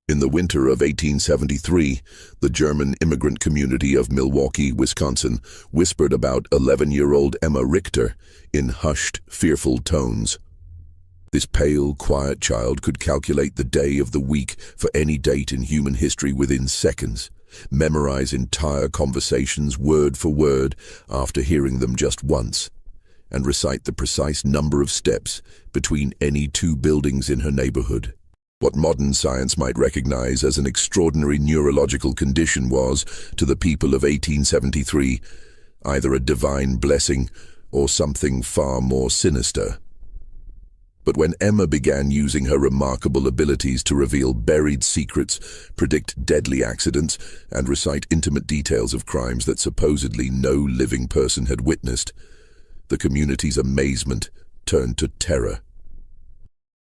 In the winter of 1873, the German immigrant community of Milwaukee, Wisconsin, whispered about 11-year-old Emma Richter in hushed, fearful tones. This pale, quiet child could calculate the day of the week for any date in human history within seconds, memorize entire conversations word for word after hearing them just once, and recite the precise number of steps between any two buildings in her neighborhood. What modern science might recognize as an extraordinary neurological condition was, to the people of 1873, either a divine blessing or something far more sinister. But when Emma began using her remarkable abilities to reveal buried secrets, predict deadly accidents, and recite intimate details of crimes that supposedly no living person had witnessed, the community's amazement turned to terror.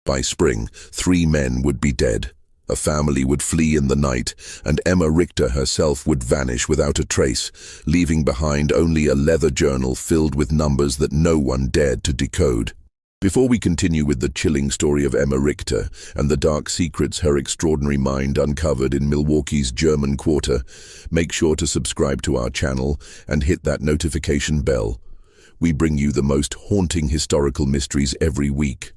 By spring, 3 men would be dead, a family would flee in the night, and Emma Richter herself would vanish without a trace, leaving behind only a leather journal filled with numbers that no one dared to decode. Before we continue with the chilling story of Emma Richter and the dark secrets her extraordinary mind uncovered in Milwaukee's German Quarter, make sure to subscribe to our channel and hit that notification bell. We bring you the most haunting historical mysteries every week.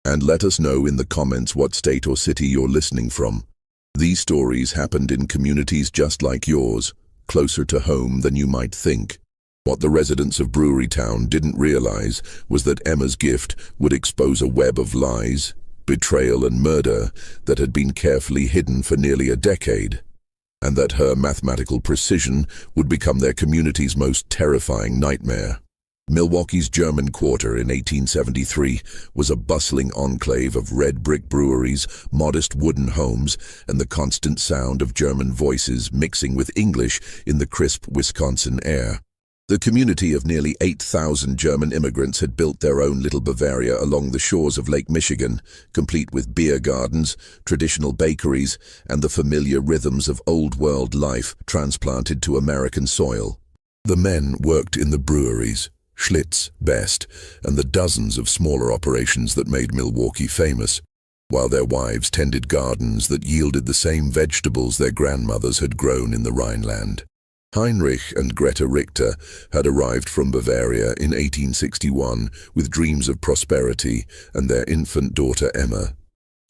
And let us know in the comments what state or city you're listening from. These stories happened in communities just like yours, closer to home than you might think. What the residents of Brewery Town didn't realize was that Emma's gift would expose a web of lies, betrayal and murder that had been carefully hidden for nearly a decade, and that her mathematical precision would become their community's most terrifying nightmare. Milwaukee's German Quarter in 1873 was a bustling enclave of red brick breweries, modest wooden homes, and the constant sound of German voices mixing with English in the crisp Wisconsin air. The community of nearly 8,000 German immigrants had built their own little Bavaria along the shores of Lake Michigan, complete with beer gardens, traditional bakeries, and the familiar rhythms of old-world life transplanted to American soil. The men worked in the breweries, Schlitz, Best, and the dozens of smaller operations that made Milwaukee famous, while their wives tended gardens that yielded the same vegetables their grandmothers had grown in the Rhineland. Heinrich and Greta Richter had arrived from Bavaria in 1861 with dreams of prosperity and their infant daughter Emma.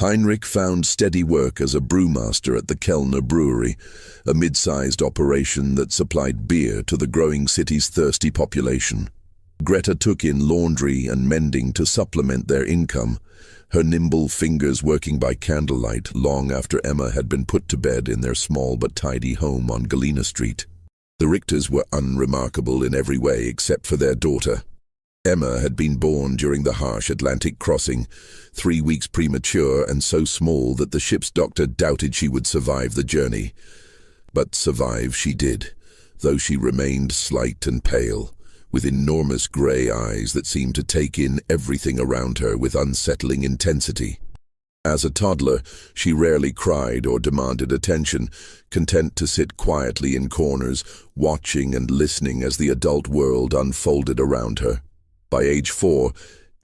Heinrich found steady work as a brewmaster at the Kellner Brewery, a mid-sized operation that supplied beer to the growing city's thirsty population. Greta took in laundry and mending to supplement their income, her nimble fingers working by candlelight long after Emma had been put to bed in their small but tidy home on Galena Street. The Richters were unremarkable in every way except for their daughter. Emma had been born during the harsh Atlantic crossing, 3 weeks premature and so small that the ship's doctor doubted she would survive the journey. But survive she did, though she remained slight and pale, with enormous grey eyes that seemed to take in everything around her with unsettling intensity. As a toddler, she rarely cried or demanded attention, content to sit quietly in corners, watching and listening as the adult world unfolded around her. By age 4,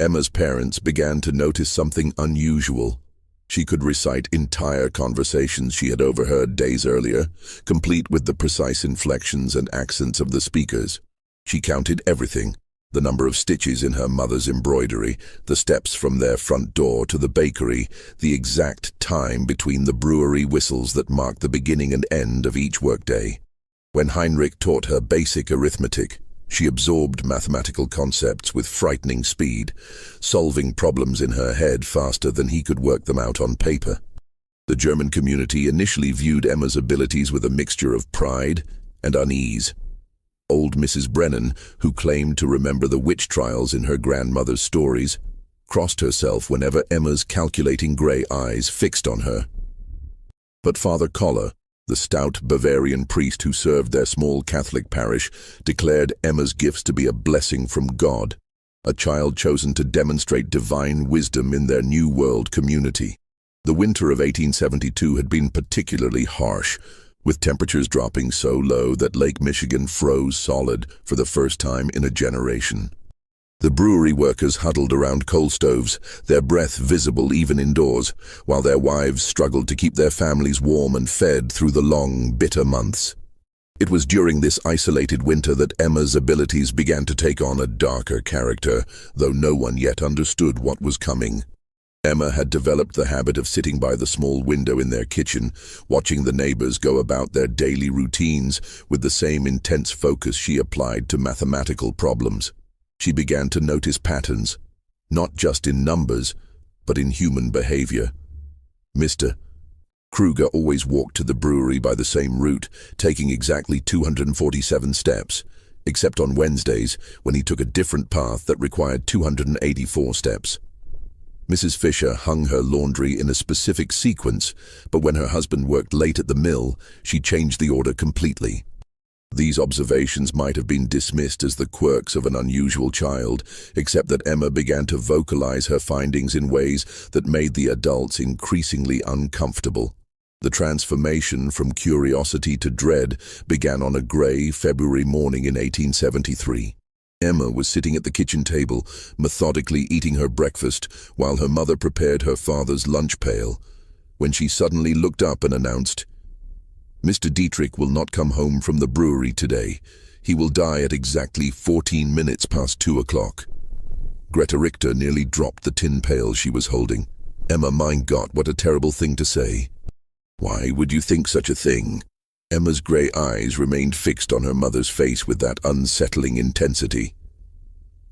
Emma's parents began to notice something unusual. She could recite entire conversations she had overheard days earlier, complete with the precise inflections and accents of the speakers. She counted everything: the number of stitches in her mother's embroidery, the steps from their front door to the bakery, the exact time between the brewery whistles that marked the beginning and end of each workday. When Heinrich taught her basic arithmetic, she absorbed mathematical concepts with frightening speed, solving problems in her head faster than he could work them out on paper. The German community initially viewed Emma's abilities with a mixture of pride and unease. Old Mrs. Brennan, who claimed to remember the witch trials in her grandmother's stories, crossed herself whenever Emma's calculating grey eyes fixed on her. But Father Koller, the stout Bavarian priest who served their small Catholic parish, declared Emma's gifts to be a blessing from God, a child chosen to demonstrate divine wisdom in their New World community. The winter of 1872 had been particularly harsh, with temperatures dropping so low that Lake Michigan froze solid for the first time in a generation. The brewery workers huddled around coal stoves, their breath visible even indoors, while their wives struggled to keep their families warm and fed through the long, bitter months. It was during this isolated winter that Emma's abilities began to take on a darker character, though no one yet understood what was coming. Emma had developed the habit of sitting by the small window in their kitchen, watching the neighbors go about their daily routines with the same intense focus she applied to mathematical problems. She began to notice patterns, not just in numbers, but in human behavior. Mr. Kruger always walked to the brewery by the same route, taking exactly 247 steps, except on Wednesdays when he took a different path that required 284 steps. Mrs. Fisher hung her laundry in a specific sequence, but when her husband worked late at the mill, she changed the order completely. These observations might have been dismissed as the quirks of an unusual child, except that Emma began to vocalize her findings in ways that made the adults increasingly uncomfortable. The transformation from curiosity to dread began on a gray February morning in 1873. Emma was sitting at the kitchen table, methodically eating her breakfast while her mother prepared her father's lunch pail, when she suddenly looked up and announced, "Mr. Dietrich will not come home from the brewery today. He will die at exactly 14 minutes past 2 o'clock. Greta Richter nearly dropped the tin pail she was holding. Emma, mein Gott, what a terrible thing to say. Why would you think such a thing? Emma's grey eyes remained fixed on her mother's face with that unsettling intensity.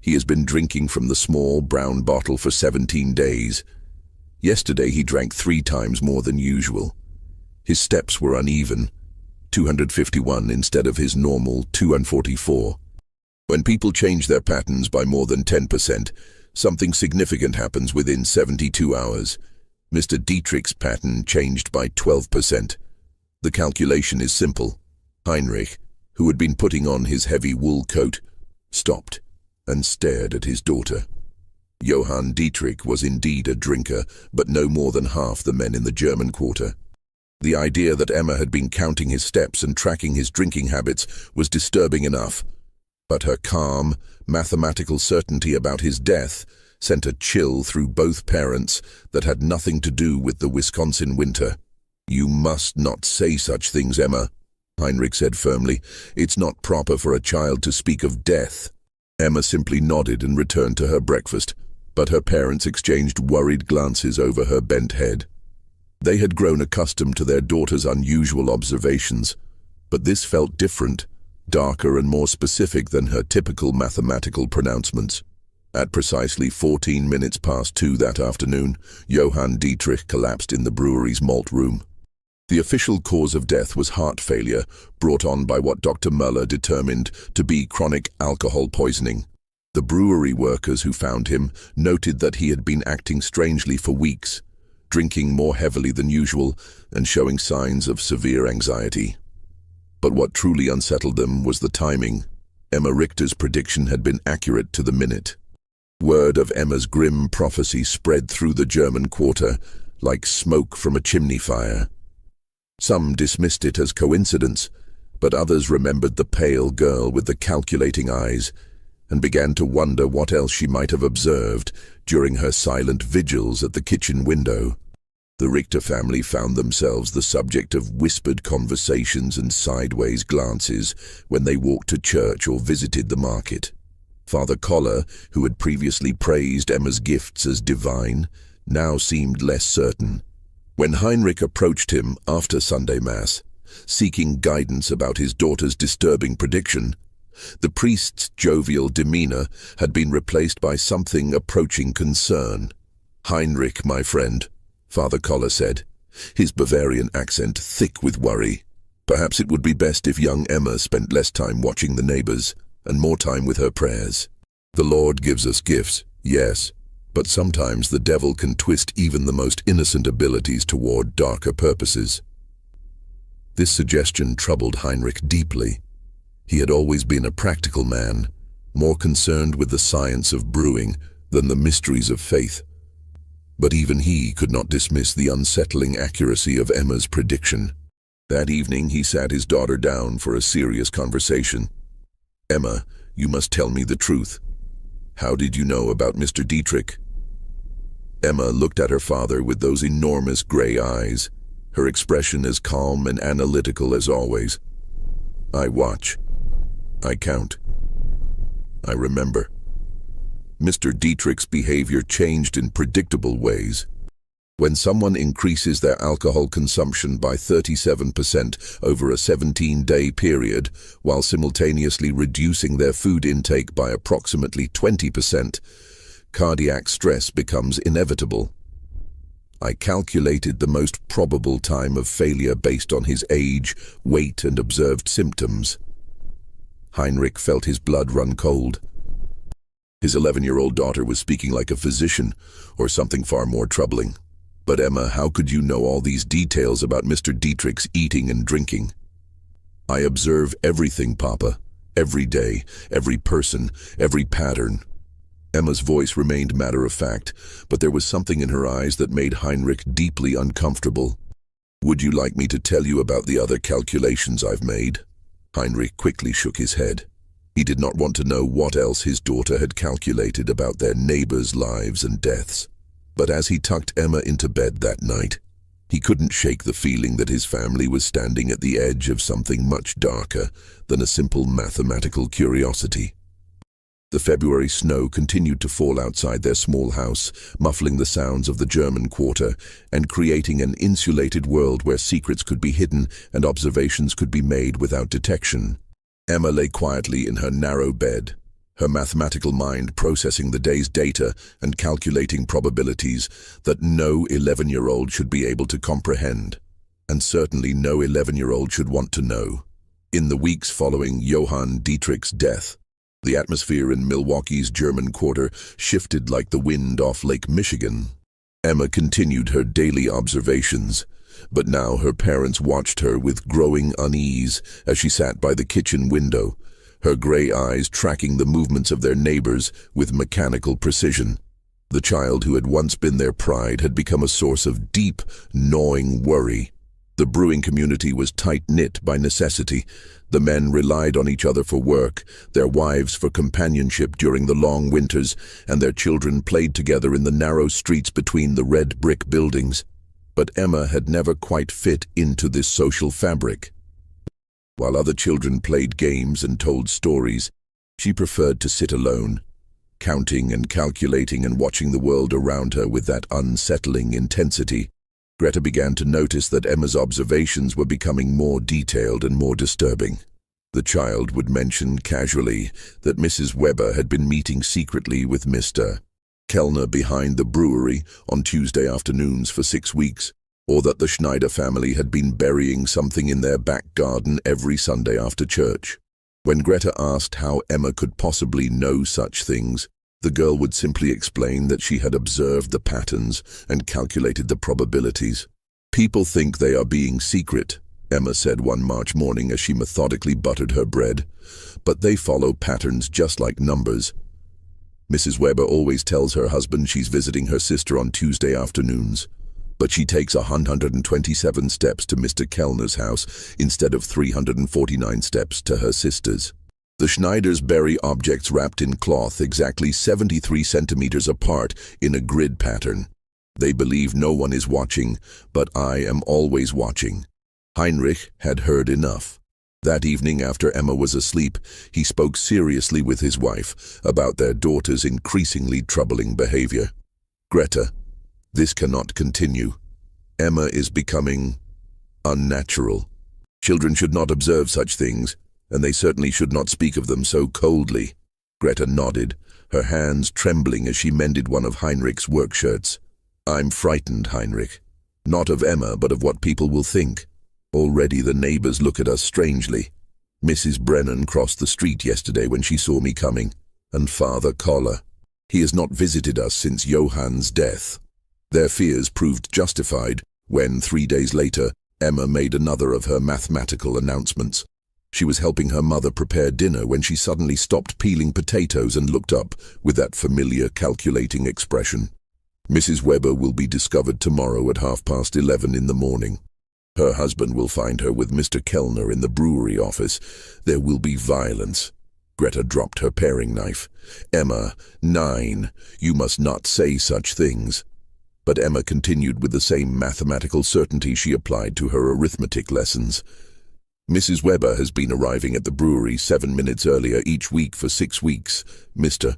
He has been drinking from the small brown bottle for 17 days. Yesterday he drank 3 times more than usual. His steps were uneven, 251 instead of his normal 244. When people change their patterns by more than 10%, something significant happens within 72 hours. Mr. Dietrich's pattern changed by 12%. The calculation is simple. Heinrich, who had been putting on his heavy wool coat, stopped and stared at his daughter. Johann Dietrich was indeed a drinker, but no more than half the men in the German quarter. The idea that Emma had been counting his steps and tracking his drinking habits was disturbing enough, but her calm, mathematical certainty about his death sent a chill through both parents that had nothing to do with the Wisconsin winter. "You must not say such things, Emma," Heinrich said firmly. "It's not proper for a child to speak of death." Emma simply nodded and returned to her breakfast, but her parents exchanged worried glances over her bent head. They had grown accustomed to their daughter's unusual observations, but this felt different, darker and more specific than her typical mathematical pronouncements. At precisely 14 minutes past 2 that afternoon, Johann Dietrich collapsed in the brewery's malt room. The official cause of death was heart failure, brought on by what Dr. Muller determined to be chronic alcohol poisoning. The brewery workers who found him noted that he had been acting strangely for weeks, drinking more heavily than usual and showing signs of severe anxiety. But what truly unsettled them was the timing. Emma Richter's prediction had been accurate to the minute. Word of Emma's grim prophecy spread through the German quarter like smoke from a chimney fire. Some dismissed it as coincidence, but others remembered the pale girl with the calculating eyes and began to wonder what else she might have observed during her silent vigils at the kitchen window. The Richter family found themselves the subject of whispered conversations and sideways glances when they walked to church or visited the market. Father Koller, who had previously praised Emma's gifts as divine, now seemed less certain. When Heinrich approached him after Sunday Mass, seeking guidance about his daughter's disturbing prediction, the priest's jovial demeanor had been replaced by something approaching concern. "Heinrich, my friend," Father Koller said, his Bavarian accent thick with worry. "Perhaps it would be best if young Emma spent less time watching the neighbors and more time with her prayers. The Lord gives us gifts, yes, but sometimes the devil can twist even the most innocent abilities toward darker purposes." This suggestion troubled Heinrich deeply. He had always been a practical man, more concerned with the science of brewing than the mysteries of faith. But even he could not dismiss the unsettling accuracy of Emma's prediction. That evening he sat his daughter down for a serious conversation. "Emma, you must tell me the truth. How did you know about Mr. Dietrich? Emma looked at her father with those enormous gray eyes, her expression as calm and analytical as always. I watch. I count. I remember. Mr. Dietrich's behavior changed in predictable ways. When someone increases their alcohol consumption by 37% over a 17-day period, while simultaneously reducing their food intake by approximately 20%, cardiac stress becomes inevitable. I calculated the most probable time of failure based on his age, weight, and observed symptoms. Heinrich felt his blood run cold. His 11-year-old daughter was speaking like a physician, or something far more troubling. But Emma, how could you know all these details about Mr. Dietrich's eating and drinking? I observe everything, Papa. Every day, every person, every pattern. Emma's voice remained matter-of-fact, but there was something in her eyes that made Heinrich deeply uncomfortable. Would you like me to tell you about the other calculations I've made? Heinrich quickly shook his head. He did not want to know what else his daughter had calculated about their neighbors' lives and deaths. But as he tucked Emma into bed that night, he couldn't shake the feeling that his family was standing at the edge of something much darker than a simple mathematical curiosity. The February snow continued to fall outside their small house, muffling the sounds of the German quarter and creating an insulated world where secrets could be hidden and observations could be made without detection. Emma lay quietly in her narrow bed, her mathematical mind processing the day's data and calculating probabilities that no 11-year-old should be able to comprehend, and certainly no 11-year-old should want to know. In the weeks following Johann Dietrich's death, the atmosphere in Milwaukee's German quarter shifted like the wind off Lake Michigan. Emma continued her daily observations, but now her parents watched her with growing unease as she sat by the kitchen window, her gray eyes tracking the movements of their neighbors with mechanical precision. The child who had once been their pride had become a source of deep, gnawing worry. The brewing community was tight-knit by necessity. The men relied on each other for work, their wives for companionship during the long winters, and their children played together in the narrow streets between the red brick buildings. But Emma had never quite fit into this social fabric. While other children played games and told stories, she preferred to sit alone, counting and calculating and watching the world around her with that unsettling intensity. Greta began to notice that Emma's observations were becoming more detailed and more disturbing. The child would mention casually that Mrs. Weber had been meeting secretly with Mr. Kellner behind the brewery on Tuesday afternoons for 6 weeks, or that the Schneider family had been burying something in their back garden every Sunday after church. When Greta asked how Emma could possibly know such things, the girl would simply explain that she had observed the patterns and calculated the probabilities. "People think they are being secret," Emma said one March morning as she methodically buttered her bread, "but they follow patterns just like numbers. Mrs. Weber always tells her husband she's visiting her sister on Tuesday afternoons, but she takes 127 steps to Mr. Kellner's house instead of 349 steps to her sister's. The Schneiders bury objects wrapped in cloth exactly 73 centimeters apart in a grid pattern. They believe no one is watching, but I am always watching." Heinrich had heard enough. That evening, after Emma was asleep, he spoke seriously with his wife about their daughter's increasingly troubling behavior. "Greta, this cannot continue. Emma is becoming unnatural. Children should not observe such things, and they certainly should not speak of them so coldly." Greta nodded, her hands trembling as she mended one of Heinrich's work shirts. "I'm frightened, Heinrich. Not of Emma, but of what people will think. Already the neighbors look at us strangely. Mrs. Brennan crossed the street yesterday when she saw me coming, and Father Koller. He has not visited us since Johann's death." Their fears proved justified when, 3 days later, Emma made another of her mathematical announcements. She was helping her mother prepare dinner when she suddenly stopped peeling potatoes and looked up with that familiar calculating expression. "Mrs. Weber will be discovered tomorrow at 11:30 in the morning. Her husband will find her with Mr. Kellner in the brewery office. There will be violence. Greta dropped her paring knife. "Emma, 9. You must not say such things." But Emma continued with the same mathematical certainty she applied to her arithmetic lessons. "Mrs. Weber has been arriving at the brewery 7 minutes earlier each week for 6 weeks. Mr.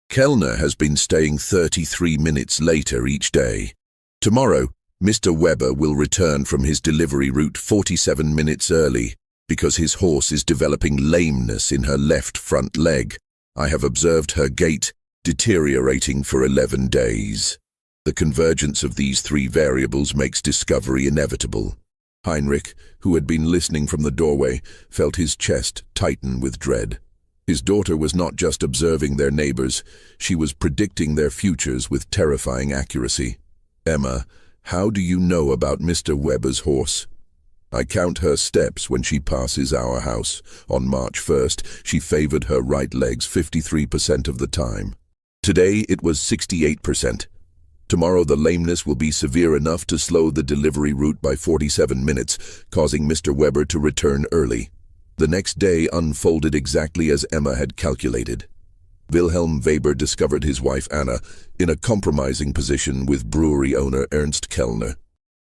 Kellner has been staying 33 minutes later each day. Tomorrow, Mr. Weber will return from his delivery route 47 minutes early because his horse is developing lameness in her left front leg. I have observed her gait deteriorating for 11 days. The convergence of these 3 variables makes discovery inevitable." Heinrich, who had been listening from the doorway, felt his chest tighten with dread. His daughter was not just observing their neighbors, she was predicting their futures with terrifying accuracy. "Emma, how do you know about Mr. Weber's horse?" "I count her steps when she passes our house. On March 1st, she favored her right legs 53% of the time. Today it was 68%. Tomorrow the lameness will be severe enough to slow the delivery route by 47 minutes, causing Mr. Weber to return early." The next day unfolded exactly as Emma had calculated. Wilhelm Weber discovered his wife Anna in a compromising position with brewery owner Ernst Kellner.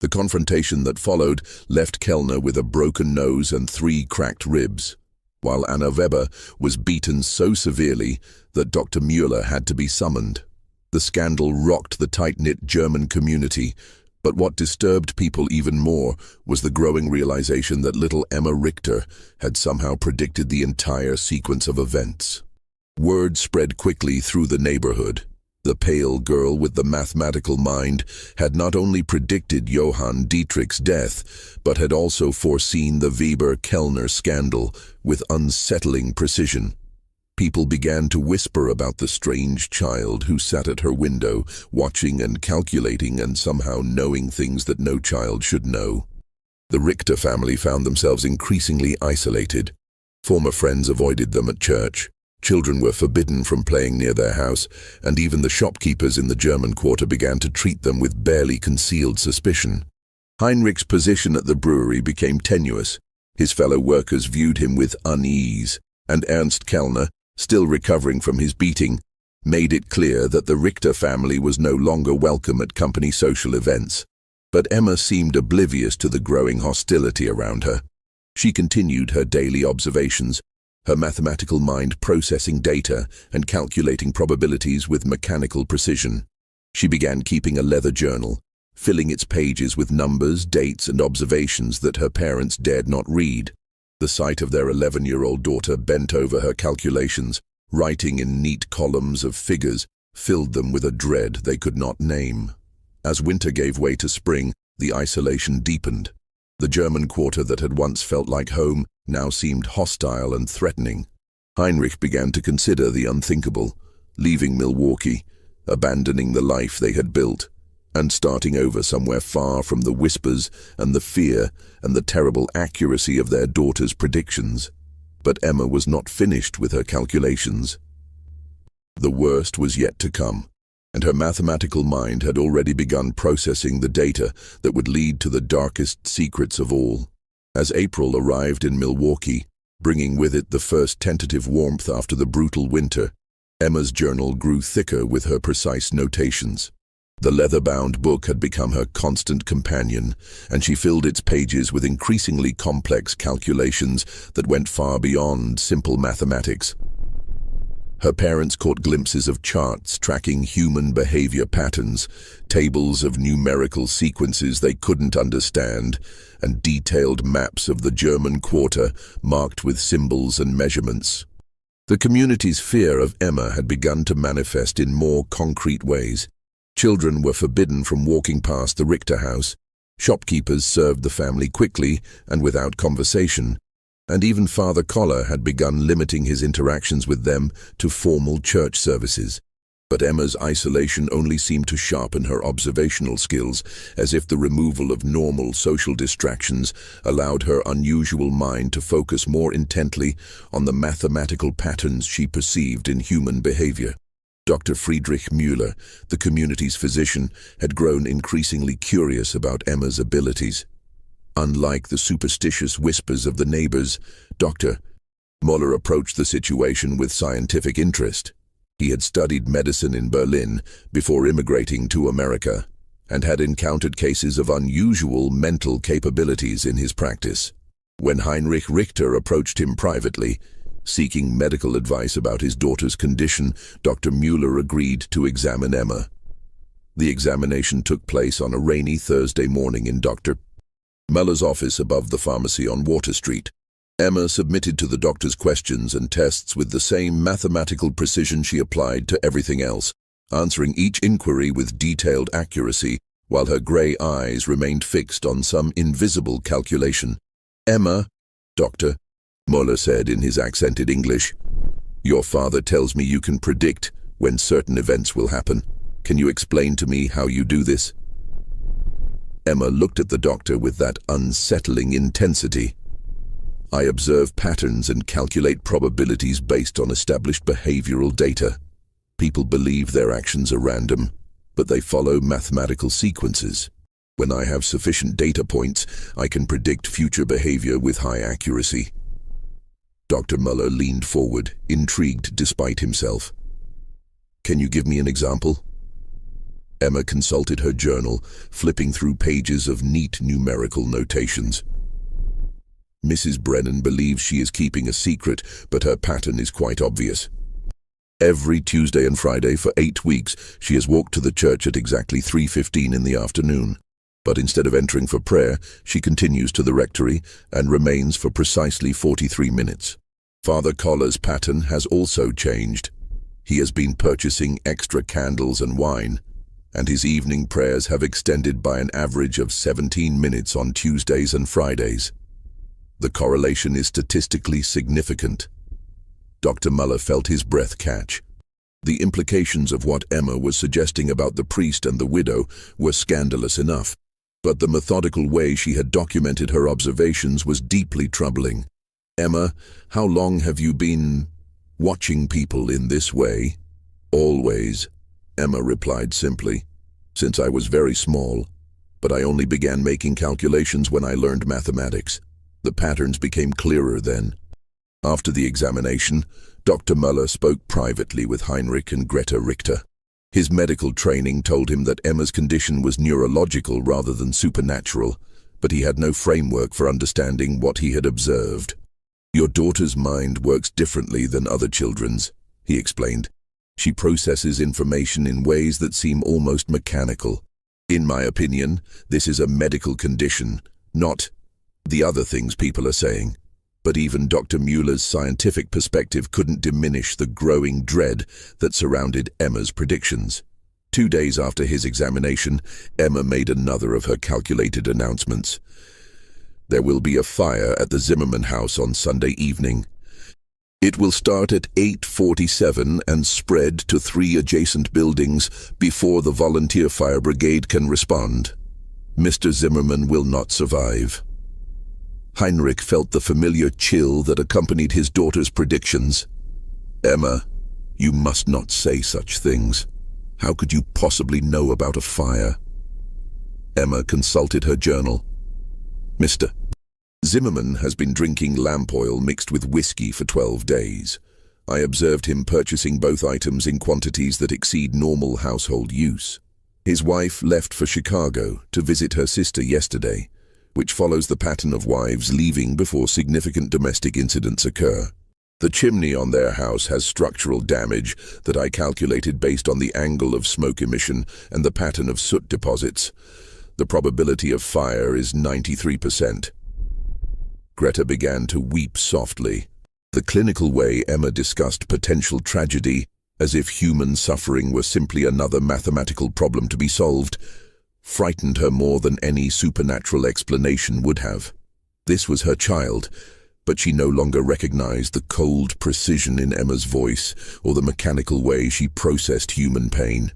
The confrontation that followed left Kellner with a broken nose and 3 cracked ribs, while Anna Weber was beaten so severely that Dr. Müller had to be summoned. The scandal rocked the tight-knit German community, but what disturbed people even more was the growing realization that little Emma Richter had somehow predicted the entire sequence of events. Word spread quickly through the neighborhood. The pale girl with the mathematical mind had not only predicted Johann Dietrich's death, but had also foreseen the Weber-Kellner scandal with unsettling precision. People began to whisper about the strange child who sat at her window, watching and calculating and somehow knowing things that no child should know. The Richter family found themselves increasingly isolated. Former friends avoided them at church. Children were forbidden from playing near their house, and even the shopkeepers in the German quarter began to treat them with barely concealed suspicion. Heinrich's position at the brewery became tenuous. His fellow workers viewed him with unease, and Ernst Kellner, still recovering from his beating, made it clear that the Richter family was no longer welcome at company social events. But Emma seemed oblivious to the growing hostility around her. She continued her daily observations, her mathematical mind processing data and calculating probabilities with mechanical precision. She began keeping a leather journal, filling its pages with numbers, dates, and observations that her parents dared not read. The sight of their 11-year-old daughter bent over her calculations, writing in neat columns of figures, filled them with a dread they could not name. As winter gave way to spring, the isolation deepened. The German quarter that had once felt like home now seemed hostile and threatening. Heinrich began to consider the unthinkable, leaving Milwaukee, abandoning the life they had built, and starting over somewhere far from the whispers and the fear and the terrible accuracy of their daughter's predictions. But Emma was not finished with her calculations. The worst was yet to come, and her mathematical mind had already begun processing the data that would lead to the darkest secrets of all. As April arrived in Milwaukee, bringing with it the first tentative warmth after the brutal winter, Emma's journal grew thicker with her precise notations. The leather-bound book had become her constant companion, and she filled its pages with increasingly complex calculations that went far beyond simple mathematics. Her parents caught glimpses of charts tracking human behavior patterns, tables of numerical sequences they couldn't understand, and detailed maps of the German quarter marked with symbols and measurements. The community's fear of Emma had begun to manifest in more concrete ways. Children were forbidden from walking past the Richter house. Shopkeepers served the family quickly and without conversation, and even Father Koller had begun limiting his interactions with them to formal church services. But Emma's isolation only seemed to sharpen her observational skills, as if the removal of normal social distractions allowed her unusual mind to focus more intently on the mathematical patterns she perceived in human behavior. Dr. Friedrich Müller, the community's physician, had grown increasingly curious about Emma's abilities. Unlike the superstitious whispers of the neighbors, Dr. Muller approached the situation with scientific interest. He had studied medicine in Berlin before immigrating to America and had encountered cases of unusual mental capabilities in his practice. When Heinrich Richter approached him privately, seeking medical advice about his daughter's condition, Dr. Muller agreed to examine Emma. The examination took place on a rainy Thursday morning in Dr. Muller's office above the pharmacy on Water Street. Emma submitted to the doctor's questions and tests with the same mathematical precision she applied to everything else, answering each inquiry with detailed accuracy, while her grey eyes remained fixed on some invisible calculation. "Emma," Dr. Muller said in his accented English, "your father tells me you can predict when certain events will happen. Can you explain to me how you do this?" Emma looked at the doctor with that unsettling intensity. "I observe patterns and calculate probabilities based on established behavioral data. People believe their actions are random, but they follow mathematical sequences. When I have sufficient data points, I can predict future behavior with high accuracy." Dr. Muller leaned forward, intrigued despite himself. "Can you give me an example?" Emma consulted her journal, flipping through pages of neat numerical notations. "Mrs. Brennan believes she is keeping a secret, but her pattern is quite obvious. Every Tuesday and Friday for 8 weeks, she has walked to the church at exactly 3:15 in the afternoon. But instead of entering for prayer, she continues to the rectory and remains for precisely 43 minutes. Father Collar's pattern has also changed. He has been purchasing extra candles and wine, and his evening prayers have extended by an average of 17 minutes on Tuesdays and Fridays. The correlation is statistically significant." Dr. Muller felt his breath catch. The implications of what Emma was suggesting about the priest and the widow were scandalous enough, but the methodical way she had documented her observations was deeply troubling. "Emma, how long have you been watching people in this way?" "Always," Emma replied simply. "Since I was very small, but I only began making calculations when I learned mathematics. The patterns became clearer then." After the examination, Dr. Muller spoke privately with Heinrich and Greta Richter. His medical training told him that Emma's condition was neurological rather than supernatural, but he had no framework for understanding what he had observed. "Your daughter's mind works differently than other children's," he explained. "She processes information in ways that seem almost mechanical. In my opinion, this is a medical condition, not the other things people are saying." But even Dr. Muller's scientific perspective couldn't diminish the growing dread that surrounded Emma's predictions. 2 days after his examination, Emma made another of her calculated announcements. "There will be a fire at the Zimmerman house on Sunday evening. It will start at 8:47 and spread to 3 adjacent buildings before the volunteer fire brigade can respond. Mr. Zimmerman will not survive." Heinrich felt the familiar chill that accompanied his daughter's predictions. "Emma, you must not say such things. How could you possibly know about a fire?" Emma consulted her journal. "Mr. Zimmerman has been drinking lamp oil mixed with whiskey for 12 days. I observed him purchasing both items in quantities that exceed normal household use. His wife left for Chicago to visit her sister yesterday, which follows the pattern of wives leaving before significant domestic incidents occur. The chimney on their house has structural damage that I calculated based on the angle of smoke emission and the pattern of soot deposits. The probability of fire is 93%. Greta began to weep softly. The clinical way Emma discussed potential tragedy, as if human suffering were simply another mathematical problem to be solved, frightened her more than any supernatural explanation would have. This was her child, but she no longer recognized the cold precision in Emma's voice or the mechanical way she processed human pain.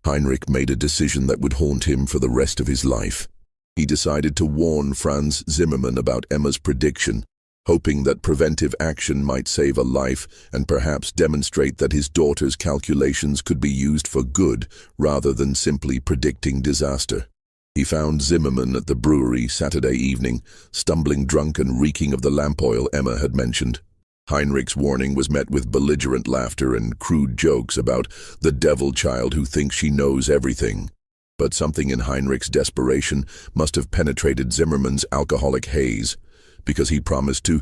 Heinrich made a decision that would haunt him for the rest of his life. He decided to warn Franz Zimmermann about Emma's prediction, hoping that preventive action might save a life and perhaps demonstrate that his daughter's calculations could be used for good rather than simply predicting disaster. He found Zimmermann at the brewery Saturday evening, stumbling drunk and reeking of the lamp oil Emma had mentioned. Heinrich's warning was met with belligerent laughter and crude jokes about the devil child who thinks she knows everything. But something in Heinrich's desperation must have penetrated Zimmerman's alcoholic haze, because he promised to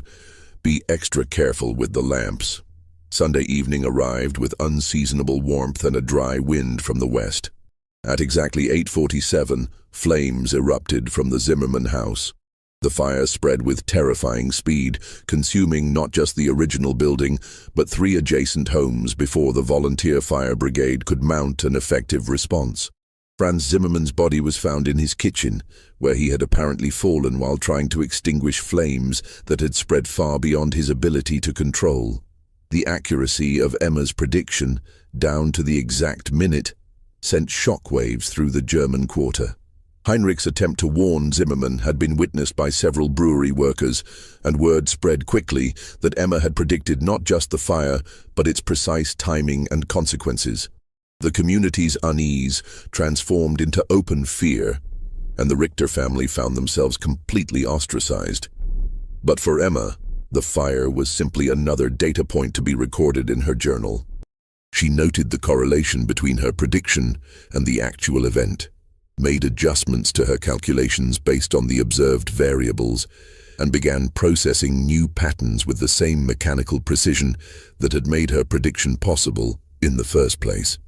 be extra careful with the lamps. Sunday evening arrived with unseasonable warmth and a dry wind from the west. At exactly 8:47, flames erupted from the Zimmerman house. The fire spread with terrifying speed, consuming not just the original building, but 3 adjacent homes before the volunteer fire brigade could mount an effective response. Franz Zimmerman's body was found in his kitchen, where he had apparently fallen while trying to extinguish flames that had spread far beyond his ability to control. The accuracy of Emma's prediction, down to the exact minute, sent shockwaves through the German quarter. Heinrich's attempt to warn Zimmerman had been witnessed by several brewery workers, and word spread quickly that Emma had predicted not just the fire, but its precise timing and consequences. The community's unease transformed into open fear, and the Richter family found themselves completely ostracized. But for Emma, the fire was simply another data point to be recorded in her journal. She noted the correlation between her prediction and the actual event, made adjustments to her calculations based on the observed variables, and began processing new patterns with the same mechanical precision that had made her prediction possible in the first place.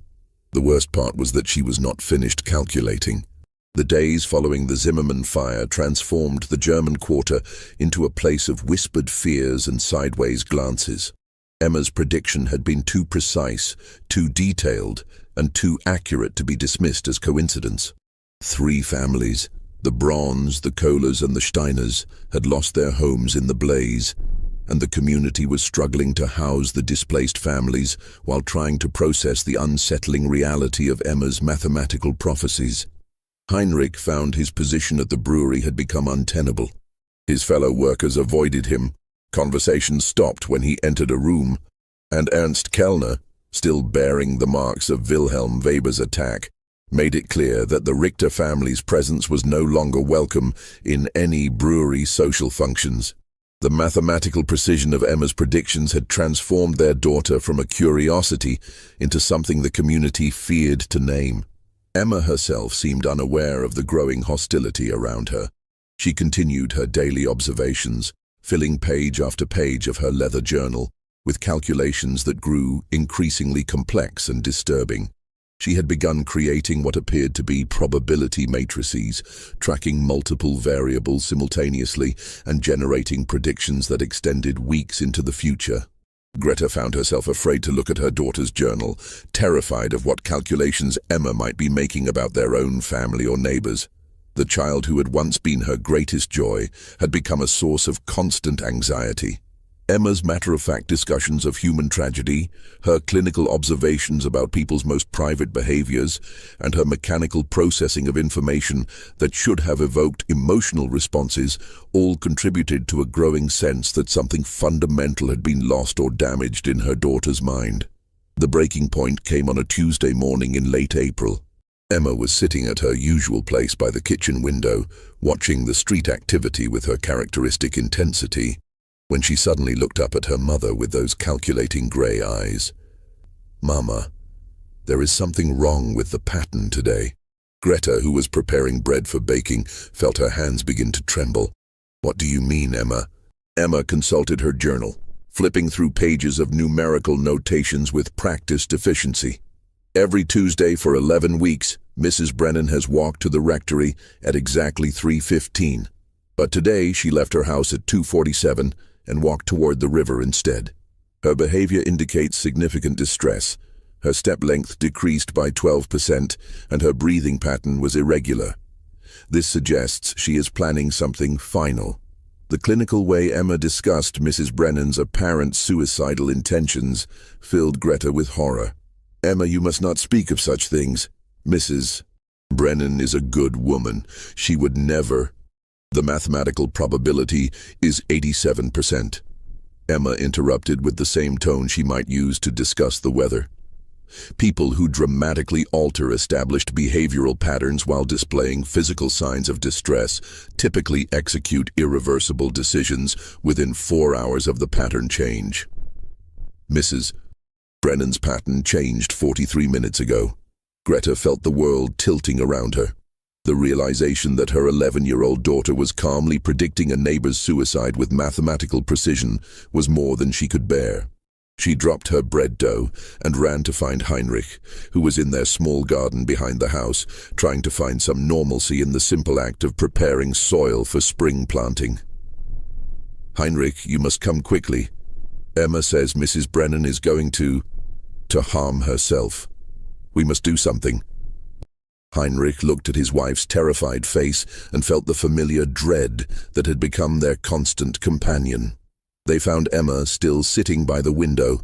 The worst part was that she was not finished calculating. The days following the Zimmerman fire transformed the German quarter into a place of whispered fears and sideways glances. Emma's prediction had been too precise, too detailed, and too accurate to be dismissed as coincidence. 3 families, the Brauns, the Kohlers, and the Steiners, had lost their homes in the blaze, and the community was struggling to house the displaced families while trying to process the unsettling reality of Emma's mathematical prophecies. Heinrich found his position at the brewery had become untenable. His fellow workers avoided him. Conversations stopped when he entered a room, and Ernst Kellner, still bearing the marks of Wilhelm Weber's attack, made it clear that the Richter family's presence was no longer welcome in any brewery social functions. The mathematical precision of Emma's predictions had transformed their daughter from a curiosity into something the community feared to name. Emma herself seemed unaware of the growing hostility around her. She continued her daily observations, filling page after page of her leather journal with calculations that grew increasingly complex and disturbing. She had begun creating what appeared to be probability matrices, tracking multiple variables simultaneously and generating predictions that extended weeks into the future. Greta found herself afraid to look at her daughter's journal, terrified of what calculations Emma might be making about their own family or neighbors. The child who had once been her greatest joy had become a source of constant anxiety. Emma's matter-of-fact discussions of human tragedy, her clinical observations about people's most private behaviors, and her mechanical processing of information that should have evoked emotional responses all contributed to a growing sense that something fundamental had been lost or damaged in her daughter's mind. The breaking point came on a Tuesday morning in late April. Emma was sitting at her usual place by the kitchen window, watching the street activity with her characteristic intensity, when she suddenly looked up at her mother with those calculating grey eyes. "Mama, there is something wrong with the pattern today." Greta, who was preparing bread for baking, felt her hands begin to tremble. "What do you mean, Emma?" Emma consulted her journal, flipping through pages of numerical notations with practiced efficiency. "Every Tuesday for 11 weeks, Mrs. Brennan has walked to the rectory at exactly 3:15. But today she left her house at 2:47 and walked toward the river instead. Her behavior indicates significant distress. Her step length decreased by 12%, and her breathing pattern was irregular. This suggests she is planning something final." The clinical way Emma discussed Mrs. Brennan's apparent suicidal intentions filled Greta with horror. "Emma, you must not speak of such things. Mrs. Brennan is a good woman. She would never—" "The mathematical probability is 87%. Emma interrupted with the same tone she might use to discuss the weather. People who dramatically alter established behavioral patterns while displaying physical signs of distress typically execute irreversible decisions within 4 hours of the pattern change. Mrs. Brennan's pattern changed 43 minutes ago. Greta felt the world tilting around her. The realization that her 11-year-old daughter was calmly predicting a neighbor's suicide with mathematical precision was more than she could bear. She dropped her bread dough and ran to find Heinrich, who was in their small garden behind the house, trying to find some normalcy in the simple act of preparing soil for spring planting. "Heinrich, you must come quickly. Emma says Mrs. Brennan is going to harm herself. We must do something." Heinrich looked at his wife's terrified face and felt the familiar dread that had become their constant companion. They found Emma still sitting by the window,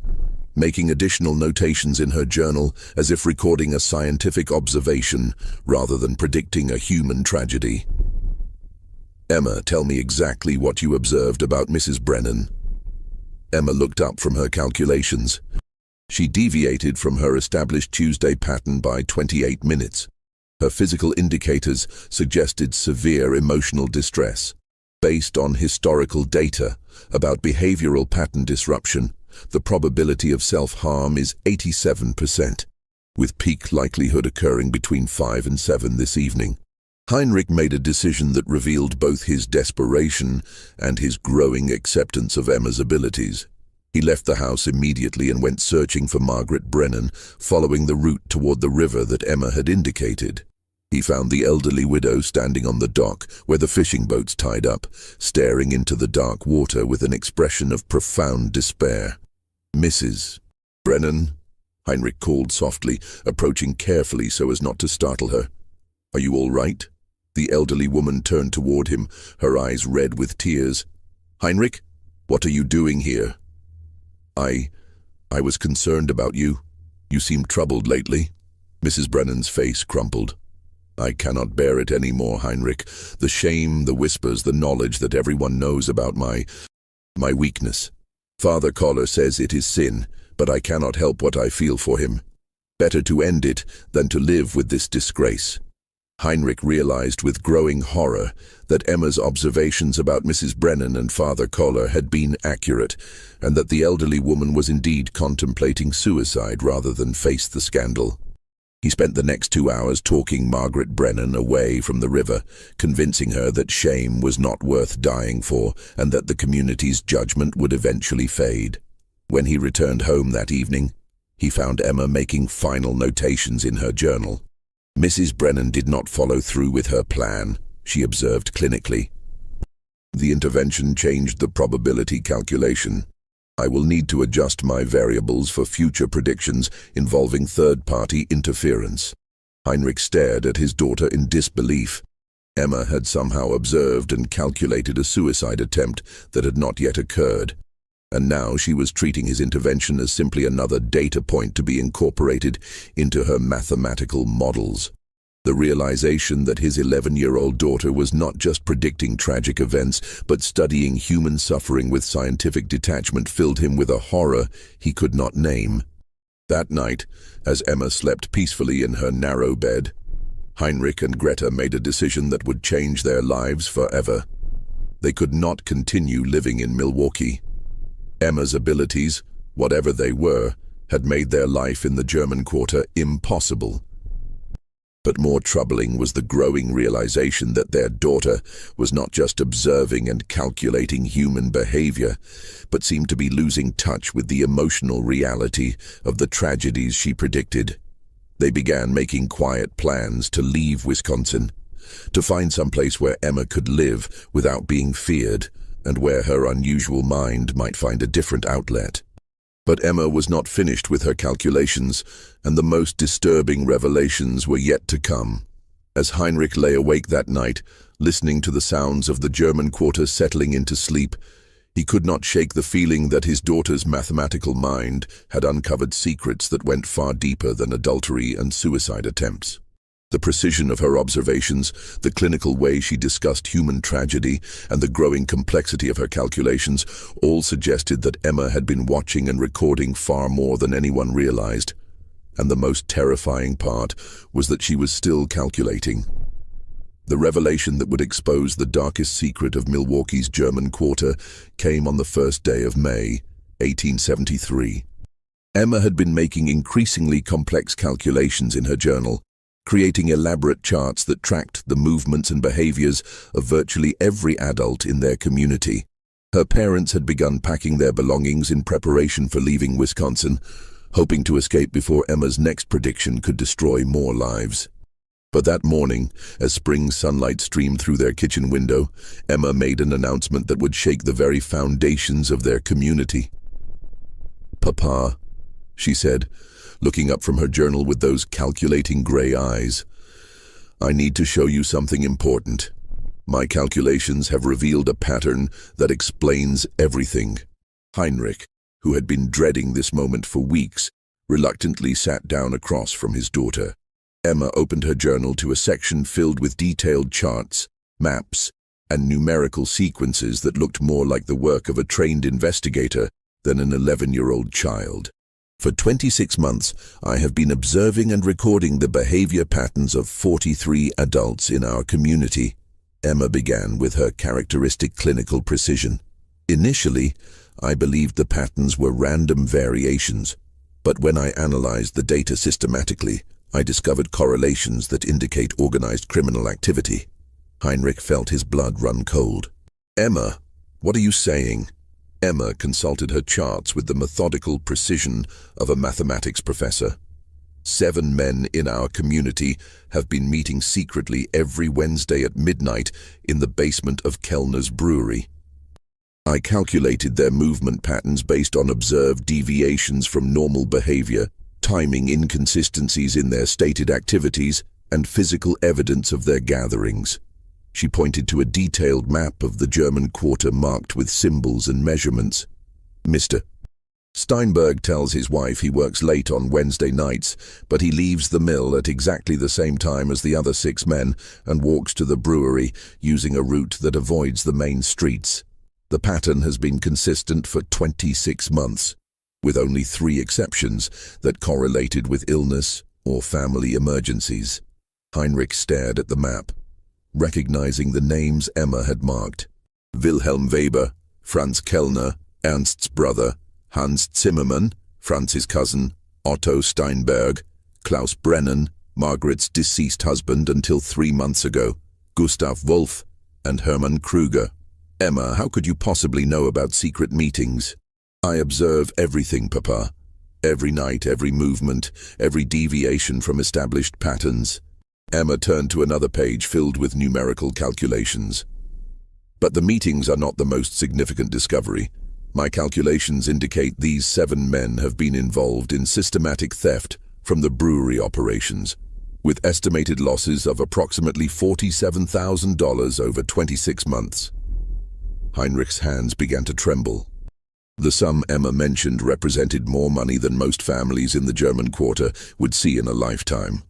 making additional notations in her journal as if recording a scientific observation rather than predicting a human tragedy. "Emma, tell me exactly what you observed about Mrs. Brennan." Emma looked up from her calculations. She deviated from her established Tuesday pattern by 28 minutes. Her physical indicators suggested severe emotional distress. Based on historical data about behavioral pattern disruption, the probability of self-harm is 87%, with peak likelihood occurring between 5 and 7 this evening. Heinrich made a decision that revealed both his desperation and his growing acceptance of Emma's abilities. He left the house immediately and went searching for Margaret Brennan, following the route toward the river that Emma had indicated. He found the elderly widow standing on the dock where the fishing boats tied up, staring into the dark water with an expression of profound despair. "Mrs. Brennan," Heinrich called softly, approaching carefully so as not to startle her. "Are you all right?" The elderly woman turned toward him, her eyes red with tears. "Heinrich, what are you doing here?" I was concerned about you. You seem troubled lately." Mrs. Brennan's face crumpled. "I cannot bear it any more, Heinrich. The shame, the whispers, the knowledge that everyone knows about my weakness. Father Koller says it is sin, but I cannot help what I feel for him. Better to end it than to live with this disgrace." Heinrich realized with growing horror that Emma's observations about Mrs. Brennan and Father Koller had been accurate, and that the elderly woman was indeed contemplating suicide rather than face the scandal. He spent the next 2 hours talking Margaret Brennan away from the river, convincing her that shame was not worth dying for and that the community's judgment would eventually fade. When he returned home that evening, he found Emma making final notations in her journal. "Mrs. Brennan did not follow through with her plan," she observed clinically. "The intervention changed the probability calculation. I will need to adjust my variables for future predictions involving third-party interference." Heinrich stared at his daughter in disbelief. Emma had somehow observed and calculated a suicide attempt that had not yet occurred, and now she was treating his intervention as simply another data point to be incorporated into her mathematical models. The realization that his 11-year-old daughter was not just predicting tragic events, but studying human suffering with scientific detachment filled him with a horror he could not name. That night, as Emma slept peacefully in her narrow bed, Heinrich and Greta made a decision that would change their lives forever. They could not continue living in Milwaukee. Emma's abilities, whatever they were, had made their life in the German quarter impossible. But more troubling was the growing realization that their daughter was not just observing and calculating human behavior, but seemed to be losing touch with the emotional reality of the tragedies she predicted. They began making quiet plans to leave Wisconsin, to find someplace where Emma could live without being feared, and where her unusual mind might find a different outlet. But Emma was not finished with her calculations, and the most disturbing revelations were yet to come. As Heinrich lay awake that night, listening to the sounds of the German quarter settling into sleep, he could not shake the feeling that his daughter's mathematical mind had uncovered secrets that went far deeper than adultery and suicide attempts. The precision of her observations, the clinical way she discussed human tragedy, and the growing complexity of her calculations all suggested that Emma had been watching and recording far more than anyone realized. And the most terrifying part was that she was still calculating. The revelation that would expose the darkest secret of Milwaukee's German Quarter came on the first day of May, 1873. Emma had been making increasingly complex calculations in her journal, creating elaborate charts that tracked the movements and behaviors of virtually every adult in their community. Her parents had begun packing their belongings in preparation for leaving Wisconsin, hoping to escape before Emma's next prediction could destroy more lives. But that morning, as spring sunlight streamed through their kitchen window, Emma made an announcement that would shake the very foundations of their community. "Papa," she said, looking up from her journal with those calculating gray eyes, "I need to show you something important. My calculations have revealed a pattern that explains everything." Heinrich, who had been dreading this moment for weeks, reluctantly sat down across from his daughter. Emma opened her journal to a section filled with detailed charts, maps, and numerical sequences that looked more like the work of a trained investigator than an 11-year-old child. "For 26 months, I have been observing and recording the behavior patterns of 43 adults in our community," Emma began with her characteristic clinical precision. "Initially, I believed the patterns were random variations, but when I analyzed the data systematically, I discovered correlations that indicate organized criminal activity." Heinrich felt his blood run cold. "Emma, what are you saying?" Emma consulted her charts with the methodical precision of a mathematics professor. 7 men in our community have been meeting secretly every Wednesday at midnight in the basement of Kellner's brewery. I calculated their movement patterns based on observed deviations from normal behavior, timing inconsistencies in their stated activities, and physical evidence of their gatherings. She pointed to a detailed map of the German Quarter marked with symbols and measurements. "Mr. Steinberg tells his wife he works late on Wednesday nights, but he leaves the mill at exactly the same time as the other 6 men and walks to the brewery using a route that avoids the main streets. The pattern has been consistent for 26 months. With only 3 exceptions that correlated with illness or family emergencies." Heinrich stared at the map, recognizing the names Emma had marked. Wilhelm Weber, Franz Kellner, Ernst's brother, Hans Zimmermann, Franz's cousin, Otto Steinberg, Klaus Brennan, Margaret's deceased husband until 3 months ago, Gustav Wolf, and Hermann Kruger. "Emma, how could you possibly know about secret meetings?" "I observe everything, Papa. Every night, every movement, every deviation from established patterns." Emma turned to another page filled with numerical calculations. "But the meetings are not the most significant discovery. My calculations indicate these 7 men have been involved in systematic theft from the brewery operations, with estimated losses of approximately $47,000 over 26 months. Heinrich's hands began to tremble. The sum Emma mentioned represented more money than most families in the German Quarter would see in a lifetime.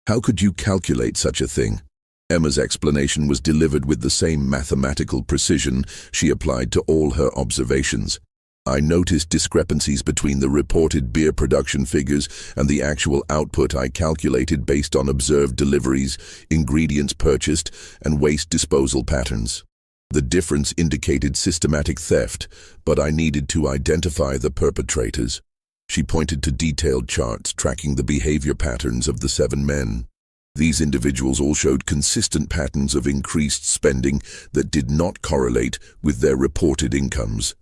"How could you calculate such a thing?" Emma's explanation was delivered with the same mathematical precision she applied to all her observations. "I noticed discrepancies between the reported beer production figures and the actual output I calculated based on observed deliveries, ingredients purchased, and waste disposal patterns. The difference indicated systematic theft, but I needed to identify the perpetrators." She pointed to detailed charts tracking the behavior patterns of the 7 men. These individuals all showed consistent patterns of increased spending that did not correlate with their reported incomes.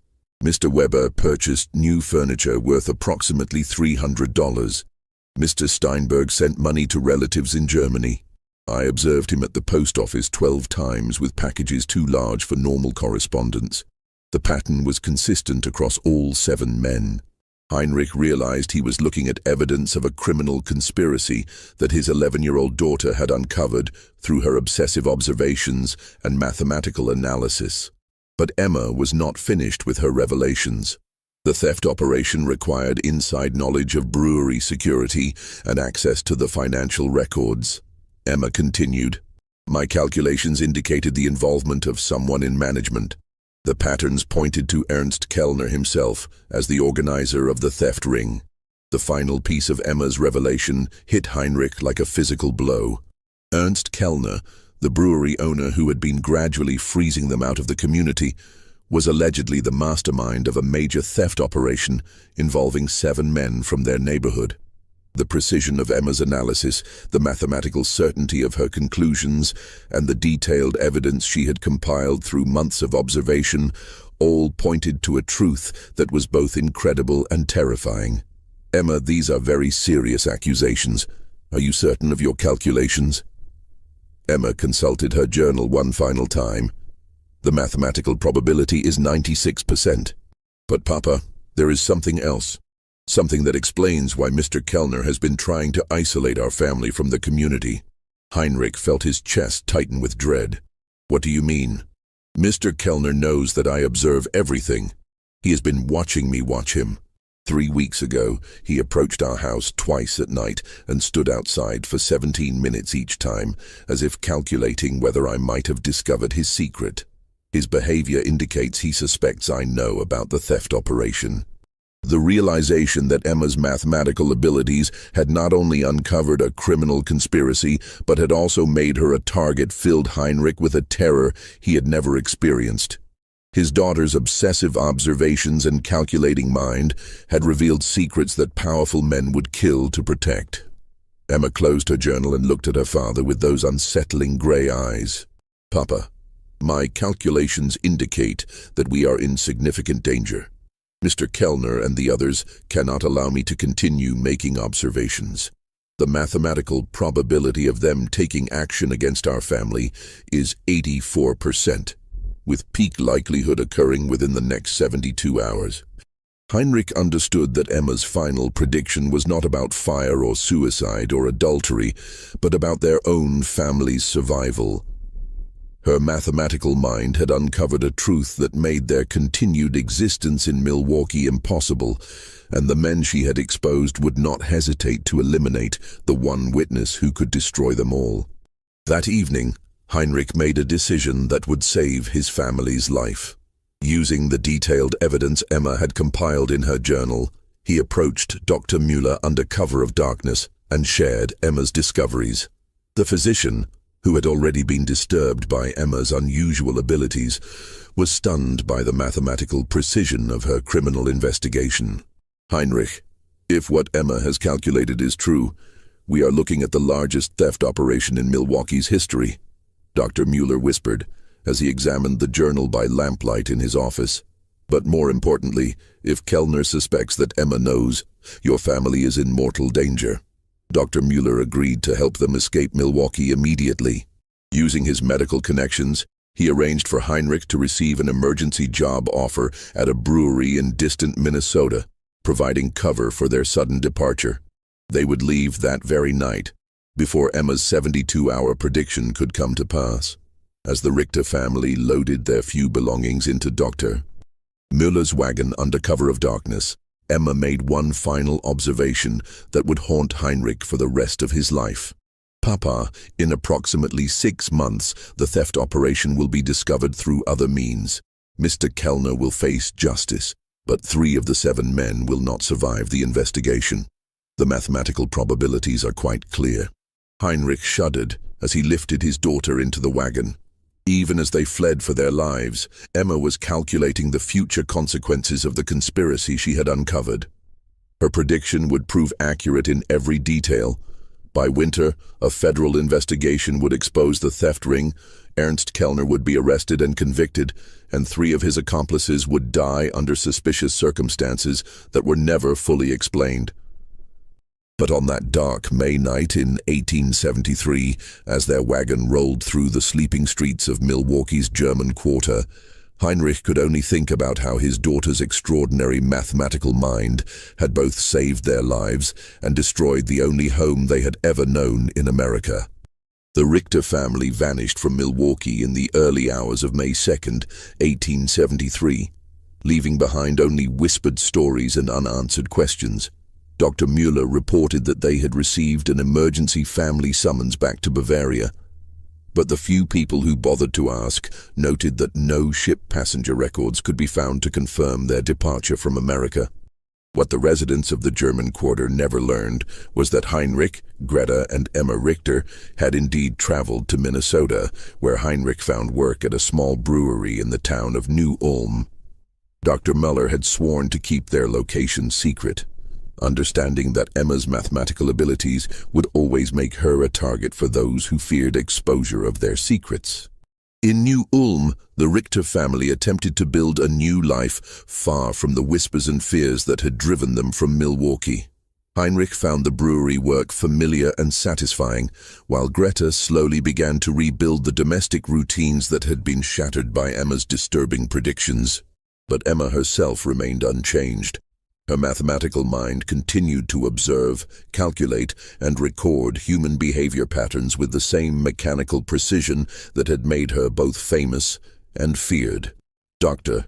Mr. Weber purchased new furniture worth approximately $300. Mr. Steinberg sent money to relatives in Germany. I observed him at the post office 12 times with packages too large for normal correspondence. The pattern was consistent across all 7 men. Heinrich realized he was looking at evidence of a criminal conspiracy that his 11-year-old daughter had uncovered through her obsessive observations and mathematical analysis. But Emma was not finished with her revelations. The theft operation required inside knowledge of brewery security and access to the financial records. Emma continued, "My calculations indicated the involvement of someone in management. The patterns pointed to Ernst Kellner himself as the organizer of the theft ring. The final piece of Emma's revelation hit Heinrich like a physical blow. Ernst Kellner, the brewery owner who had been gradually freezing them out of the community, was allegedly the mastermind of a major theft operation involving 7 men from their neighborhood. The precision of Emma's analysis, the mathematical certainty of her conclusions, and the detailed evidence she had compiled through months of observation all pointed to a truth that was both incredible and terrifying. Emma, these are very serious accusations. Are you certain of your calculations? Emma consulted her journal one final time. The mathematical probability is 96%. But Papa, there is something else. Something that explains why Mr. Kellner has been trying to isolate our family from the community. Heinrich felt his chest tighten with dread. What do you mean? Mr. Kellner knows that I observe everything. He has been watching me watch him. 3 weeks ago, he approached our house twice at night and stood outside for 17 minutes each time, as if calculating whether I might have discovered his secret. His behavior indicates he suspects I know about the theft operation. The realization that Emma's mathematical abilities had not only uncovered a criminal conspiracy, but had also made her a target filled Heinrich with a terror he had never experienced. His daughter's obsessive observations and calculating mind had revealed secrets that powerful men would kill to protect. Emma closed her journal and looked at her father with those unsettling gray eyes. Papa, my calculations indicate that we are in significant danger. Mr. Kellner and the others cannot allow me to continue making observations. The mathematical probability of them taking action against our family is 84%. With peak likelihood occurring within the next 72 hours. Heinrich understood that Emma's final prediction was not about fire or suicide or adultery, but about their own family's survival. Her mathematical mind had uncovered a truth that made their continued existence in Milwaukee impossible, and the men she had exposed would not hesitate to eliminate the one witness who could destroy them all. That evening, Heinrich made a decision that would save his family's life. Using the detailed evidence Emma had compiled in her journal, he approached Dr. Müller under cover of darkness and shared Emma's discoveries. The physician, who had already been disturbed by Emma's unusual abilities, was stunned by the mathematical precision of her criminal investigation. Heinrich, if what Emma has calculated is true, we are looking at the largest theft operation in Milwaukee's history. Dr. Müller whispered, as he examined the journal by lamplight in his office. But more importantly, if Kellner suspects that Emma knows, your family is in mortal danger. Dr. Müller agreed to help them escape Milwaukee immediately. Using his medical connections, he arranged for Heinrich to receive an emergency job offer at a brewery in distant Minnesota, providing cover for their sudden departure. They would leave that very night, before Emma's 72-hour prediction could come to pass. As the Richter family loaded their few belongings into Dr. Müller's wagon under cover of darkness, Emma made one final observation that would haunt Heinrich for the rest of his life. Papa, in approximately 6 months, the theft operation will be discovered through other means. Mr. Kellner will face justice, but 3 of the 7 men will not survive the investigation. The mathematical probabilities are quite clear. Heinrich shuddered as he lifted his daughter into the wagon. Even as they fled for their lives, Emma was calculating the future consequences of the conspiracy she had uncovered. Her prediction would prove accurate in every detail. By winter, a federal investigation would expose the theft ring, Ernst Kellner would be arrested and convicted, and 3 of his accomplices would die under suspicious circumstances that were never fully explained. But on that dark May night in 1873, as their wagon rolled through the sleeping streets of Milwaukee's German Quarter, Heinrich could only think about how his daughter's extraordinary mathematical mind had both saved their lives and destroyed the only home they had ever known in America. The Richter family vanished from Milwaukee in the early hours of May 2nd, 1873, leaving behind only whispered stories and unanswered questions. Dr. Müller reported that they had received an emergency family summons back to Bavaria, but the few people who bothered to ask noted that no ship passenger records could be found to confirm their departure from America. What the residents of the German quarter never learned was that Heinrich, Greta, and Emma Richter had indeed traveled to Minnesota, where Heinrich found work at a small brewery in the town of New Ulm. Dr. Muller had sworn to keep their location secret, understanding that Emma's mathematical abilities would always make her a target for those who feared exposure of their secrets. In New Ulm, the Richter family attempted to build a new life far from the whispers and fears that had driven them from Milwaukee. Heinrich found the brewery work familiar and satisfying, while Greta slowly began to rebuild the domestic routines that had been shattered by Emma's disturbing predictions. But Emma herself remained unchanged. Her mathematical mind continued to observe, calculate, and record human behavior patterns with the same mechanical precision that had made her both famous and feared. Dr.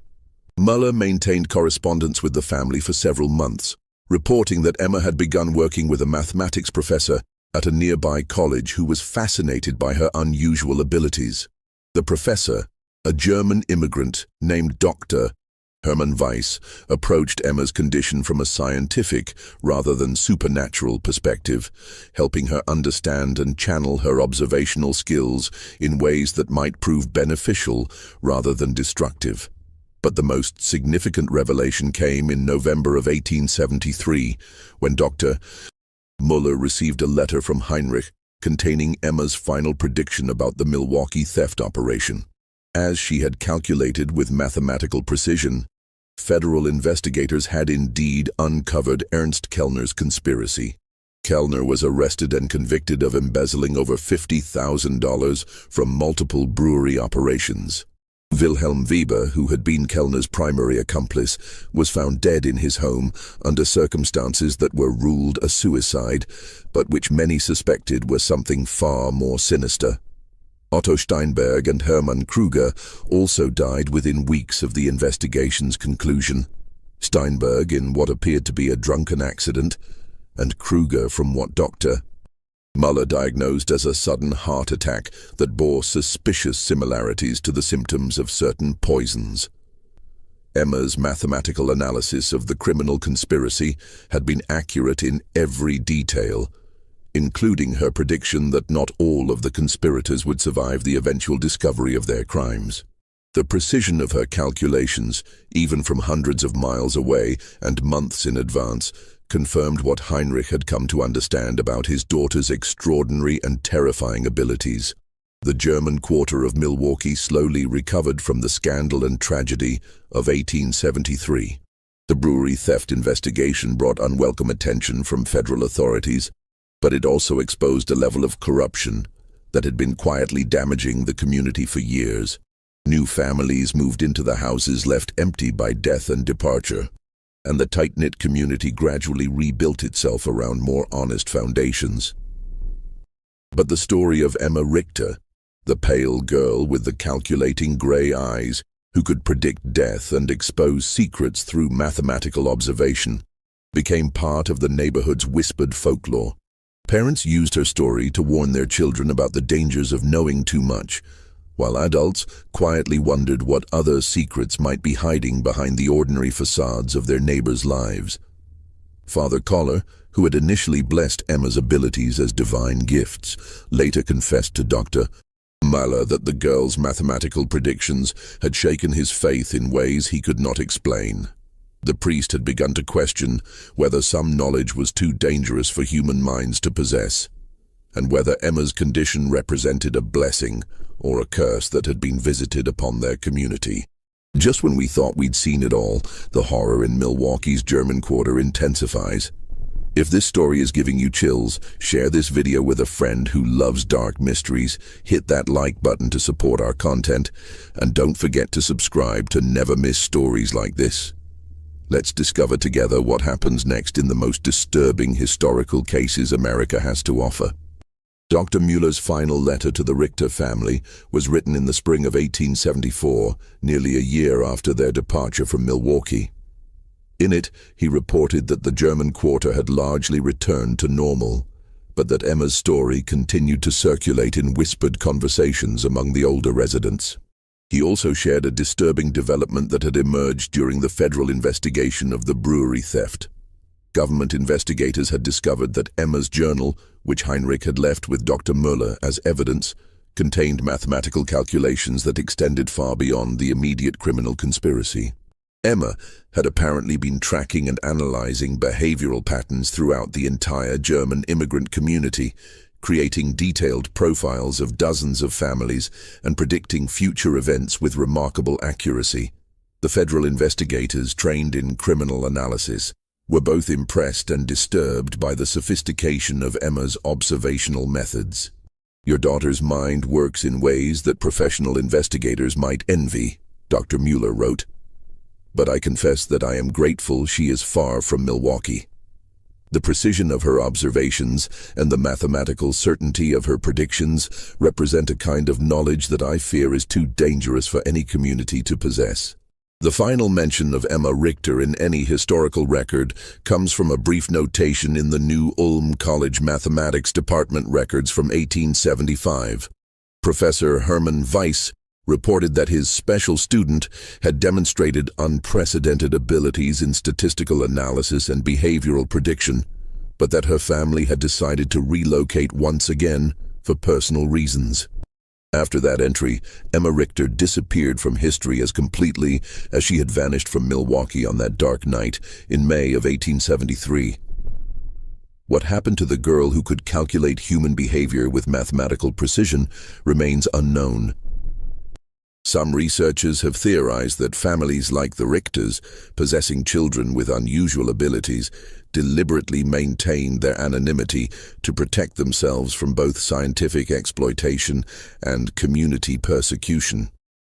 Muller maintained correspondence with the family for several months, reporting that Emma had begun working with a mathematics professor at a nearby college who was fascinated by her unusual abilities. The professor, a German immigrant named Dr. Hermann Weiss, approached Emma's condition from a scientific rather than supernatural perspective, helping her understand and channel her observational skills in ways that might prove beneficial rather than destructive. But the most significant revelation came in November of 1873, when Dr. Muller received a letter from Heinrich containing Emma's final prediction about the Milwaukee theft operation. As she had calculated with mathematical precision, federal investigators had indeed uncovered Ernst Kellner's conspiracy. Kellner was arrested and convicted of embezzling over $50,000 from multiple brewery operations. Wilhelm Weber, who had been Kellner's primary accomplice, was found dead in his home under circumstances that were ruled a suicide, but which many suspected were something far more sinister. Otto Steinberg and Hermann Kruger also died within weeks of the investigation's conclusion. Steinberg in what appeared to be a drunken accident, and Kruger from what Dr. Muller diagnosed as a sudden heart attack that bore suspicious similarities to the symptoms of certain poisons. Emma's mathematical analysis of the criminal conspiracy had been accurate in every detail, including her prediction that not all of the conspirators would survive the eventual discovery of their crimes. The precision of her calculations, even from hundreds of miles away and months in advance, confirmed what Heinrich had come to understand about his daughter's extraordinary and terrifying abilities. The German quarter of Milwaukee slowly recovered from the scandal and tragedy of 1873. The brewery theft investigation brought unwelcome attention from federal authorities, but it also exposed a level of corruption that had been quietly damaging the community for years. New families moved into the houses left empty by death and departure, and the tight-knit community gradually rebuilt itself around more honest foundations. But the story of Emma Richter, the pale girl with the calculating gray eyes who could predict death and expose secrets through mathematical observation, became part of the neighborhood's whispered folklore. Parents used her story to warn their children about the dangers of knowing too much, while adults quietly wondered what other secrets might be hiding behind the ordinary facades of their neighbors' lives. Father Koller, who had initially blessed Emma's abilities as divine gifts, later confessed to Dr. Muller that the girl's mathematical predictions had shaken his faith in ways he could not explain. The priest had begun to question whether some knowledge was too dangerous for human minds to possess, and whether Emma's condition represented a blessing or a curse that had been visited upon their community. Just when we thought we'd seen it all, the horror in Milwaukee's German quarter intensifies. If this story is giving you chills, share this video with a friend who loves dark mysteries, hit that like button to support our content, and don't forget to subscribe to never miss stories like this. Let's discover together what happens next in the most disturbing historical cases America has to offer. Dr. Muller's final letter to the Richter family was written in the spring of 1874, nearly a year after their departure from Milwaukee. In it, he reported that the German quarter had largely returned to normal, but that Emma's story continued to circulate in whispered conversations among the older residents. He also shared a disturbing development that had emerged during the federal investigation of the brewery theft. government investigators had discovered that Emma's journal, which Heinrich had left with Dr. Müller as evidence, contained mathematical calculations that extended far beyond the immediate criminal conspiracy. Emma had apparently been tracking and analyzing behavioral patterns throughout the entire German immigrant community, creating detailed profiles of dozens of families and predicting future events with remarkable accuracy. The federal investigators, trained in criminal analysis, were both impressed and disturbed by the sophistication of Emma's observational methods. "Your daughter's mind works in ways that professional investigators might envy," Dr. Müller wrote. "But I confess that I am grateful she is far from Milwaukee. The precision of her observations and the mathematical certainty of her predictions represent a kind of knowledge that I fear is too dangerous for any community to possess." The final mention of Emma Richter in any historical record comes from a brief notation in the New Ulm College Mathematics Department records from 1875. Professor Hermann Weiss reported that his special student had demonstrated unprecedented abilities in statistical analysis and behavioral prediction, but that her family had decided to relocate once again for personal reasons. After that entry, Emma Richter disappeared from history as completely as she had vanished from Milwaukee on that dark night in May of 1873. What happened to the girl who could calculate human behavior with mathematical precision remains unknown. Some researchers have theorized that families like the Richters, possessing children with unusual abilities, deliberately maintained their anonymity to protect themselves from both scientific exploitation and community persecution.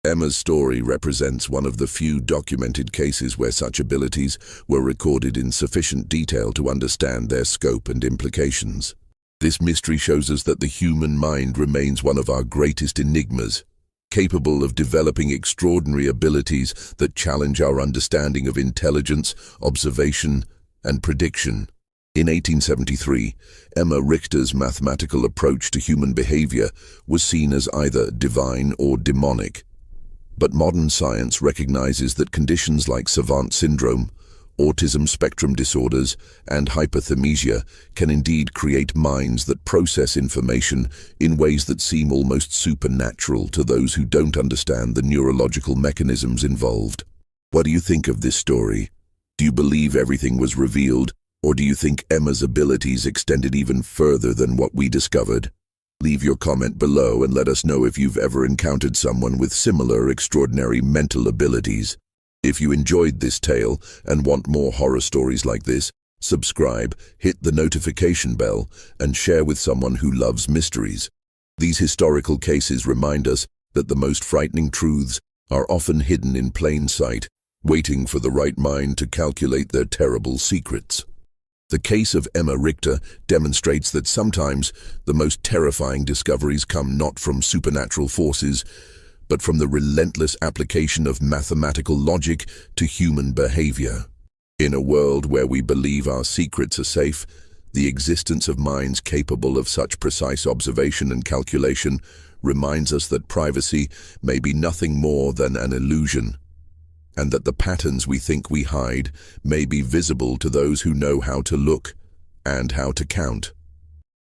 Emma's story represents one of the few documented cases where such abilities were recorded in sufficient detail to understand their scope and implications. This mystery shows us that the human mind remains one of our greatest enigmas, capable of developing extraordinary abilities that challenge our understanding of intelligence, observation, and prediction. In 1873, Emma Richter's mathematical approach to human behavior was seen as either divine or demonic. But modern science recognizes that conditions like savant syndrome, autism spectrum disorders, and hyperthymesia can indeed create minds that process information in ways that seem almost supernatural to those who don't understand the neurological mechanisms involved. What do you think of this story? Do you believe everything was revealed, or do you think Emma's abilities extended even further than what we discovered? Leave your comment below and let us know if you've ever encountered someone with similar extraordinary mental abilities. If you enjoyed this tale and want more horror stories like this, subscribe, hit the notification bell, and share with someone who loves mysteries. These historical cases remind us that the most frightening truths are often hidden in plain sight, waiting for the right mind to calculate their terrible secrets. The case of Emma Richter demonstrates that sometimes the most terrifying discoveries come not from supernatural forces, but from the relentless application of mathematical logic to human behavior. In a world where we believe our secrets are safe, the existence of minds capable of such precise observation and calculation reminds us that privacy may be nothing more than an illusion, and that the patterns we think we hide may be visible to those who know how to look and how to count.